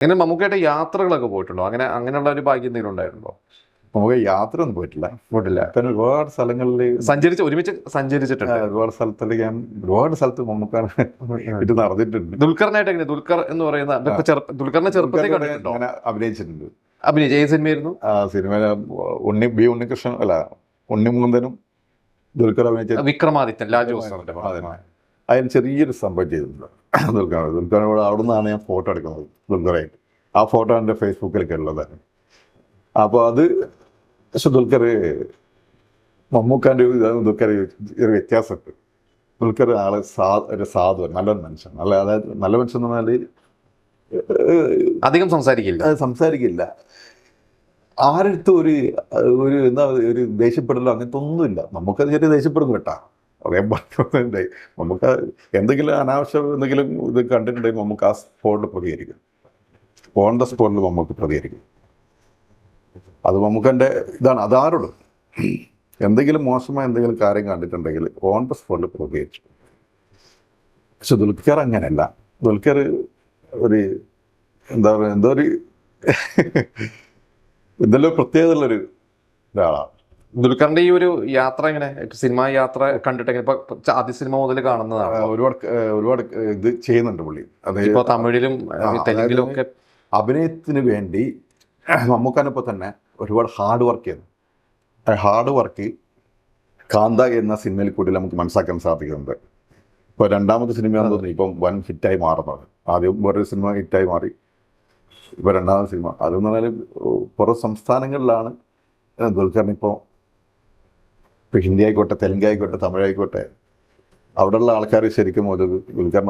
അങ്ങനെ മമ്മൂക്കയുടെ യാത്രകളൊക്കെ പോയിട്ടുണ്ടോ? അങ്ങനെയുള്ള ഒരു ഭാഗ്യം എന്തെങ്കിലും ഉണ്ടായിട്ടുണ്ടോ? നമുക്ക് യാത്ര ഒന്നും പോയിട്ടില്ല. പിന്നെ ഒരുപാട് സ്ഥലങ്ങളിൽ ഒരുമിച്ച് സഞ്ചരിച്ചിട്ടുണ്ട്. ഒരുപാട് സ്ഥലത്തേക്ക് ഞാൻ ഒരുപാട് സ്ഥലത്ത് മമ്മൂക്കാണ് ഇത് നടന്നിട്ടുണ്ട്. ദുൽഖറിനായിട്ട് എങ്ങനെ? ദുൽഖർ എന്ന് പറയുന്ന ദുൽഖറിനെ ചെറുപ്പത്തിൽ കണ്ടിട്ടുണ്ടോ? അങ്ങനെ അഭിനയിച്ചിട്ടുണ്ട്. അഭിനയിച്ച ഏത് സിനിമയായിരുന്നു? ആ സിനിമ ഉണ്ണികൃഷ്ണൻ അല്ല, ഉണ്ണിമുകുന്ദനും ദുൽഖർ അഭിനയിച്ച വിക്രമാദിത്യൻ, ലാൽ ജോസ്. അതിന് ചെറിയൊരു സംഭവം ചെയ്തിട്ടുണ്ട് ദുൽഖറിനോട്. അവിടെ നിന്നാണ് ഞാൻ ഫോട്ടോ എടുക്കുന്നത് ദുൽഖറായിട്ട്. ആ ഫോട്ടോ എൻ്റെ ഫേസ്ബുക്കിലൊക്കെ ഉള്ളതാണ്. അപ്പോൾ അത് പക്ഷെ മമ്മൂക്കാൻ്റെ ദുൽഖർ ഒരു വ്യത്യാസമുണ്ട്. ദുൽഖർ ആള് ഒരു സാധു, നല്ലൊരു മനുഷ്യൻ. അതായത് നല്ല മനുഷ്യൻ എന്ന് പറഞ്ഞാൽ അധികം സംസാരിക്കില്ല. ആരടുത്തും ഒരു എന്താ ഒരു ദേഷ്യപ്പെടലോ അങ്ങനത്തെ ഒന്നുമില്ല. നമുക്കത് ചെറിയ ദേഷ്യപ്പെടും കേട്ടാ. അതേ പറഞ്ഞിട്ടുണ്ടായി. നമുക്ക് എന്തെങ്കിലും അനാവശ്യം എന്തെങ്കിലും ഇത് കണ്ടിട്ടുണ്ടെങ്കിൽ നമുക്ക് ആ സ്പോട്ടിൽ പ്രതികരിക്കും. ഓൺ ദ സ്പോട്ടിൽ നമുക്ക് പ്രതികരിക്കും. അത് നമുക്കെൻ്റെ ഇതാണ്. അതാരോടും എന്തെങ്കിലും മോശമായ എന്തെങ്കിലും കാര്യം കണ്ടിട്ടുണ്ടെങ്കിൽ ഓൺ ദ സ്പോട്ടിൽ പ്രതികരിച്ചു. പക്ഷെ ദുൽഖർ അങ്ങനെയല്ല. ദുൽഖർ ഒരു എന്താ പറയുക, എന്തെല്ലോ പ്രത്യേകതയുള്ളൊരു ഒരാളാണ്. ദുൽഖറിന്റെ ഈ ഒരു യാത്ര എങ്ങനെ, സിനിമാ യാത്ര കണ്ടിട്ട് ഇപ്പൊ ആദ്യ സിനിമ മുതൽ കാണുന്നതാണ്? ഒരുപാട് ഇത് ചെയ്യുന്നുണ്ട് പുള്ളി. ഇപ്പൊ തമിഴിലും തെലുങ്കിലും ഒക്കെ അഭിനയത്തിന് വേണ്ടി മമ്മൂക്കാനിപ്പോൾ തന്നെ ഒരുപാട് ഹാർഡ് വർക്ക് ചെയ്യുന്നു. ഹാർഡ് വർക്ക് കാന്ത എന്ന സിനിമയിൽ കൂടി നമുക്ക് മനസ്സിലാക്കാൻ സാധിക്കുന്നുണ്ട്. ഇപ്പോൾ രണ്ടാമത്തെ സിനിമയാണെന്ന് തോന്നുന്നു ഇപ്പം വൻ ഹിറ്റായി മാറുന്നത്. ആദ്യം വേറൊരു സിനിമ ഹിറ്റായി മാറി, ഇപ്പോൾ രണ്ടാമത്തെ സിനിമ. അതെന്ന് പറഞ്ഞാൽ പുറം സംസ്ഥാനങ്ങളിലാണ് ദുൽഖറിനിപ്പോൾ ഹിന്ദി ആയിക്കോട്ടെ, തെലുങ്ക് ആയിക്കോട്ടെ, തമിഴായിക്കോട്ടെ, അവിടെയുള്ള ആൾക്കാർ ശരിക്കും ദുൽഖർ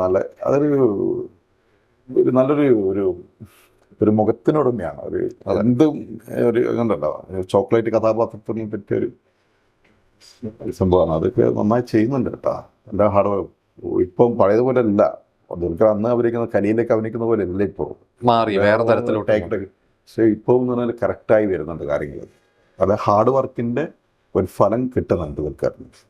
അതൊരു നല്ലൊരു ഒരു മുഖത്തിനുടമയാണ്. എന്തും ഒരു അങ്ങനെയുണ്ടാവും. ചോക്ലേറ്റ് കഥാപാത്രത്തിനെ പറ്റിയൊരു സംഭവമാണ്. അതൊക്കെ നന്നായി ചെയ്യുന്നുണ്ട് കേട്ടോ. എൻ്റെ ഹാർഡ് വർക്ക് ഇപ്പം പഴയതുപോലെ അല്ല. ദുൽഖർ അന്ന് കലിയിലേക്ക് അഭിനയിക്കുന്ന പോലെ അല്ല ഇപ്പോൾ, മാറി വേറെ തരത്തിലോട്ട്. പക്ഷേ ഇപ്പോൾ എന്ന് പറഞ്ഞാൽ കറക്റ്റായി വരുന്നുണ്ട് കാര്യങ്ങൾ. അത് ഹാർഡ് വർക്കിൻ്റെ ഒരു ഫലം കിട്ടുന്നുണ്ട് ദുൽഖറിന്.